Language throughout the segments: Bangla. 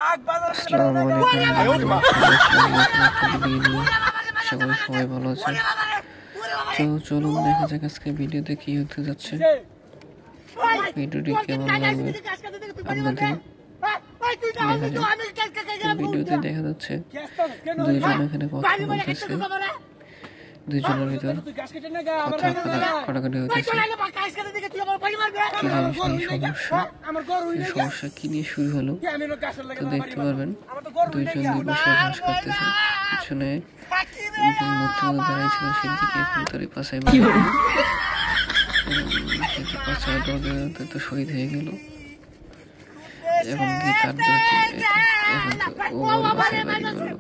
আসসালামু আলাইকুম। সবাই ভালো আছে। তো চলুন দেখা যাক আজকে ভিডিওতে কি হতে যাচ্ছে। ভিডিওটি কেমন লাগবে আপনাদের ভিডিওতে দেখা যাচ্ছে দুইজন এখানে কথা বলতেছে, দুইজনের ভিতর কথা কাটাকাটি হতেছে। কি জানি সেই সমস্যা কি নিয়ে শুরু হলো তো দেখতে পারবেন। দুইজন দুই পাশে ঘাস কাটতেছে, পিছনে একজন মূর্তি মধ্যে দাঁড়িয়েছিল সেদিকে এখন তার পাশায় পাশায় দরজা তো শহীদ হয়ে গেল। এখন কি তার এখন তো ও বাসায় বাড়ি করলো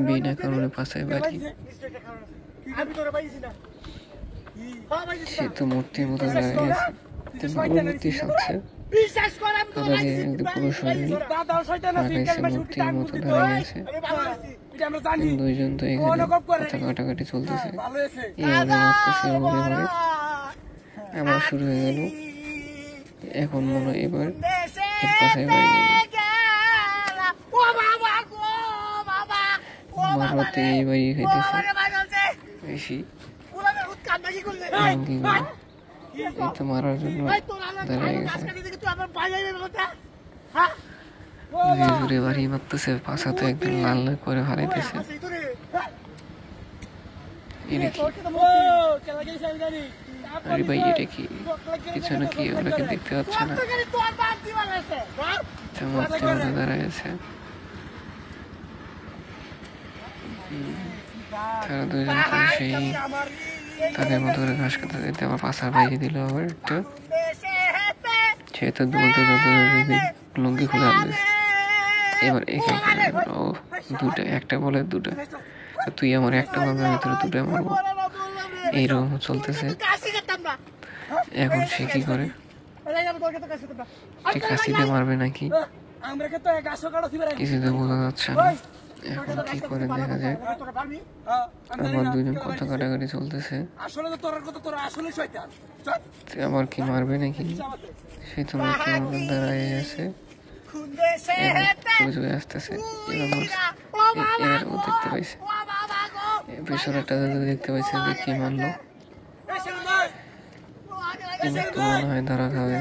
বিনা কারণে পাশায় বাড়ি। সে তো মূর্তির মতো দাঁড়িয়ে আছে, মূর্তি সাজছে পুরো শরীর লাগাইছে, মূর্তির মতো দাঁড়িয়ে আছে। দুইজন তো এখানে কথা কাটাকাটি চলতেছে, এভাবে মারতেছে এভাবে আবার শুরু হয়ে গেল। এখন মনে হয় এবার এর পাশায় বাড়ি মারতে এই বাড়ি খাইতেছে বেশি। এই তো মারার জন্য দাঁড়িয়ে গেছে, জোরে বাড়ি মারতেছে, পাশাতে একদম লাল করে হারাইতেছে। আরে ভাই এটা কি পিছনে কি ওগুলোকে দেখতে পাচ্ছে না? মূর্তির মধ্যে দাঁড়ায় আছে, তারা দুজন সেই তাদের মতো করে ঘাস কাটা দিতে আমার পাশার বাইরে দিল। আবার একটা সে তো দৌড়তে লুঙ্গি খুলে আনতেছে। এবার ও দুটা, একটা বলে দুটা, তুই আমার একটা মারবার ভিতরে দুটা মারবো, এইরকম চলতেছে। এখন সে কি করে, সে কাশিতে মারবে নাকি কিছুতে বোঝা যাচ্ছে না। এখন কি করে দেখা যায়। আমার দুজন কথা কাটাকাটি চলতেছে, আমার কি মারবে নাকি? সে তো মূর্তির মতন দাঁড়ায় আছে, চলে আসতেছে। এবার ও দেখতে পাইছে, পেছনেরটা দেখতে পাইছে যে কি মারলো। এবার তো মনে হয় ধরা খাবে,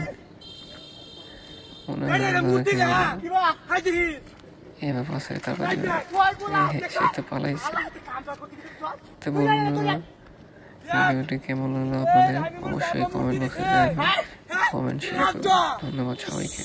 মনে হয় ধরা খাবে। এবার পাশে তারপরে সে তো পালাইছে। তো বন্ধুরা ভিডিওটি কেমন হলো আপনাদের অবশ্যই কমেন্ট বক্সে জানাবেন, কমেন্ট শেয়ার করবেন। ধন্যবাদ সবাইকে।